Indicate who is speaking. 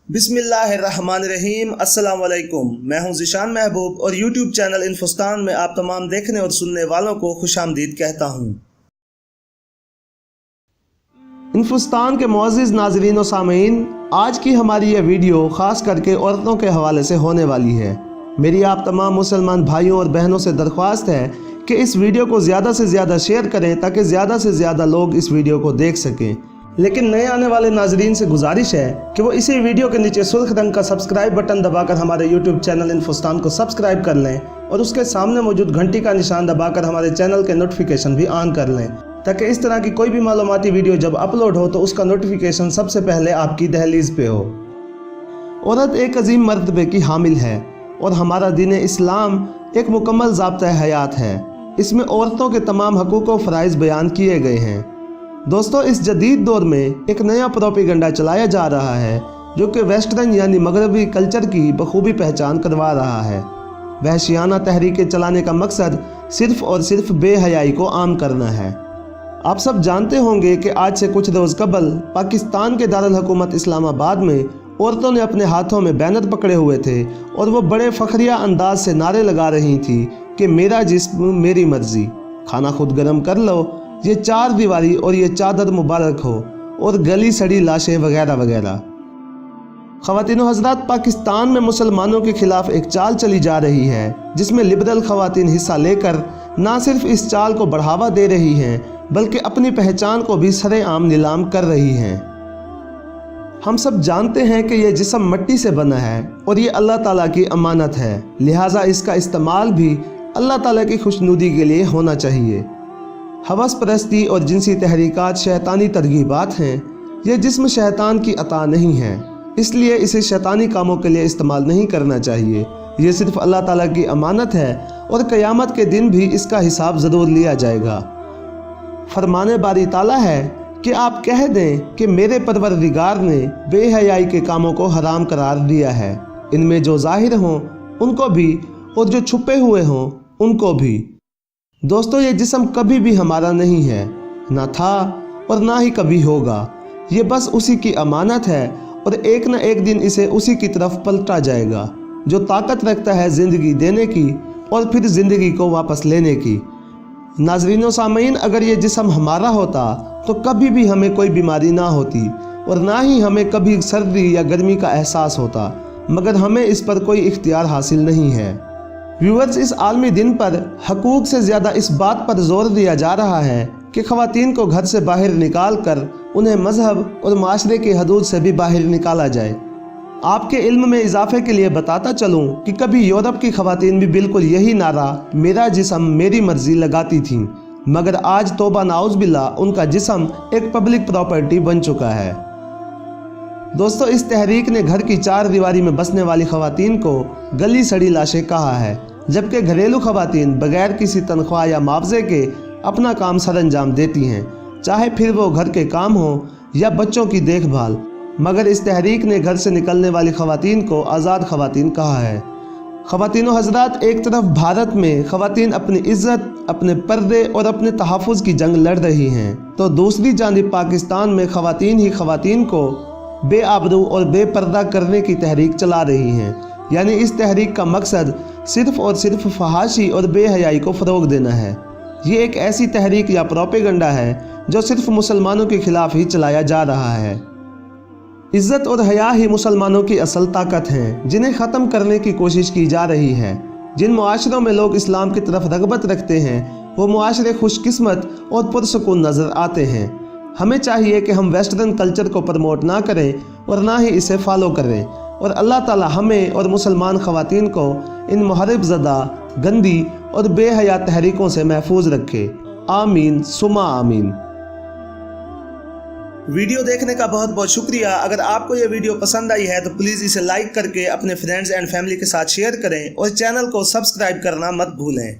Speaker 1: बिस्मिल्लाहिर्रहमानिर्रहीम। अस्सलाम वालेकुम। मैं हूं ज़ीशान महबूब और यूट्यूब चैनल इन्फोस्तान में आप तमाम देखने और सुनने वालों को खुशामदीद कहता हूं। इन्फोस्तान के मुअज़्ज़िज़ नाज़रीन और सामीन, आज की हमारी यह वीडियो ख़ास करके औरतों के हवाले से होने वाली है। मेरी आप तमाम मुसलमान भाइयों और बहनों से दरख्वास्त है कि इस वीडियो को ज़्यादा से ज़्यादा शेयर करें ताकि ज़्यादा से ज़्यादा लोग इस वीडियो को देख सकें। लेकिन नए आने वाले नाजरीन से गुजारिश है कि वो इसी वीडियो के नीचे सुर्ख रंग का सब्सक्राइब बटन दबाकर हमारे यूट्यूब चैनल इन्फोस्तान को सब्सक्राइब कर लें और उसके सामने मौजूद घंटी का निशान दबाकर हमारे चैनल के नोटिफिकेशन भी ऑन कर लें, ताकि इस तरह की कोई भी मालूमाती वीडियो जब अपलोड हो तो उसका नोटिफिकेशन सबसे पहले आपकी दहलीज पे हो। औरत एक अजीम मर्तबे की हामिल है और हमारा दीन इस्लाम एक मुकम्मल ज़ाब्ता हयात है। इसमें औरतों के तमाम हकूक़ व फ़राइज़ बयान किए गए हैं। दोस्तों, इस जदीद दौर में एक नया प्रोपेगेंडा चलाया जा रहा है जो कि वेस्टर्न यानी मगरबी कल्चर की बखूबी पहचान करवा रहा है। वहशियाना तहरीकें चलाने का मकसद सिर्फ़ और सिर्फ बेहयाई को आम करना है। आप सब जानते होंगे कि आज से कुछ रोज़ कबल पाकिस्तान के दारुल हुकूमत इस्लामाबाद में औरतों ने अपने हाथों में बैनर पकड़े हुए थे और वो बड़े फ़खरिया अंदाज से नारे लगा रही थी कि मेरा जिस्म मेरी मर्ज़ी, खाना खुद गर्म कर लो, ये चार दीवारी और ये चादर मुबारक हो, और गली सड़ी लाशें वगैरह वगैरह। ख़वातीन व हज़रात, पाकिस्तान में मुसलमानों के ख़िलाफ़ एक चाल चली जा रही है जिसमें लिबरल ख़वातीन हिस्सा लेकर ना सिर्फ इस चाल को बढ़ावा दे रही हैं बल्कि अपनी पहचान को भी सरेआम नीलाम कर रही हैं। हम सब जानते हैं कि यह जिस्म मिट्टी से बना है और ये अल्लाह ताला की अमानत है, लिहाजा इसका इस्तेमाल भी अल्लाह ताला की खुशनुदी के लिए होना चाहिए। हवस परस्ती और जिनसी तहरीकात शैतानी तरगीबात हैं। यह जिस्म शैतान की अता नहीं है, इसलिए इसे शैतानी कामों के लिए इस्तेमाल नहीं करना चाहिए। यह सिर्फ अल्लाह ताला की अमानत है और क़यामत के दिन भी इसका हिसाब ज़रूर लिया जाएगा। फरमाने बारी ताला है कि आप कह दें कि मेरे परवरदिगार ने बेहयाई के कामों को हराम करार दिया है, इनमें जो ज़ाहिर हों उनको भी और जो छुपे हुए हों उनको भी। दोस्तों, ये जिस्म कभी भी हमारा नहीं है, ना था और ना ही कभी होगा। ये बस उसी की अमानत है और एक न एक दिन इसे उसी की तरफ पलटा जाएगा जो ताकत रखता है ज़िंदगी देने की और फिर ज़िंदगी को वापस लेने की। नाज़रीन व सामीन, अगर ये जिस्म हमारा होता तो कभी भी हमें कोई बीमारी ना होती और ना ही हमें कभी सर्दी या गर्मी का एहसास होता, मगर हमें इस पर कोई इख्तियार हासिल नहीं है। व्यूअर्स, इस आलमी दिन पर हकूक़ से ज़्यादा इस बात पर जोर दिया जा रहा है कि ख़वातीन को घर से बाहर निकाल कर उन्हें मज़हब और माशरे की हदूद से भी बाहर निकाला जाए। आपके इल्म में इजाफे के लिए बताता चलूँ कि कभी यूरोप की ख़वातीन भी बिल्कुल यही नारा मेरा जिस्म मेरी मर्ज़ी लगाती थीं, मगर आज तौबा नाउज़ बिल्लाह उनका जिस्म एक पब्लिक प्रॉपर्टी बन चुका है। दोस्तों, इस तहरीक ने घर की चार दीवारी में बसने वाली ख़वातीन को गली सड़ी लाशें कहा है, जबकि घरेलू ख़वातीन बगैर किसी तनख्वाह या मुआवजे के अपना काम सर अंजाम देती हैं, चाहे फिर वो घर के काम हो या बच्चों की देखभाल। मगर इस तहरीक ने घर से निकलने वाली ख़वातीन को आज़ाद ख़वातीन कहा है। ख़वातीन व हज़रात, एक तरफ भारत में ख़वातीन अपनी इज़्ज़त, अपने पर्दे और अपने तहफ़्फ़ुज़ की जंग लड़ रही हैं, तो दूसरी जानिब पाकिस्तान में ख़वातीन ही ख़वातीन को बेआबरू और बेपर्दा करने की तहरीक चला रही हैं। यानी इस तहरीक का मकसद सिर्फ़ और सिर्फ फहाशी और बेहयाई को फ़रोग़ देना है। ये एक ऐसी तहरीक या प्रोपेगेंडा है जो सिर्फ मुसलमानों के ख़िलाफ़ ही चलाया जा रहा है। इज़्ज़त और हया ही मुसलमानों की असल ताकत हैं, जिन्हें ख़त्म करने की कोशिश की जा रही है। जिन मुआशरों में लोग इस्लाम की तरफ रग़बत रखते हैं वो मुआशरे खुशकिस्मत और पुरसुकून नज़र आते हैं। हमें चाहिए कि हम वेस्टर्न कल्चर को प्रमोट ना करें और ना ही इसे फॉलो करें, और अल्लाह ताला हमें और मुसलमान ख़वातीन को इन मुहर्रिब ज़दा, गंदी और बेहया तहरीकों से महफूज रखे। आमीन सुमा आमीन। वीडियो देखने का बहुत बहुत शुक्रिया। अगर आपको ये वीडियो पसंद आई है तो प्लीज़ इसे लाइक करके अपने फ्रेंड्स एंड फैमिली के साथ शेयर करें और चैनल को सब्सक्राइब करना मत भूलें।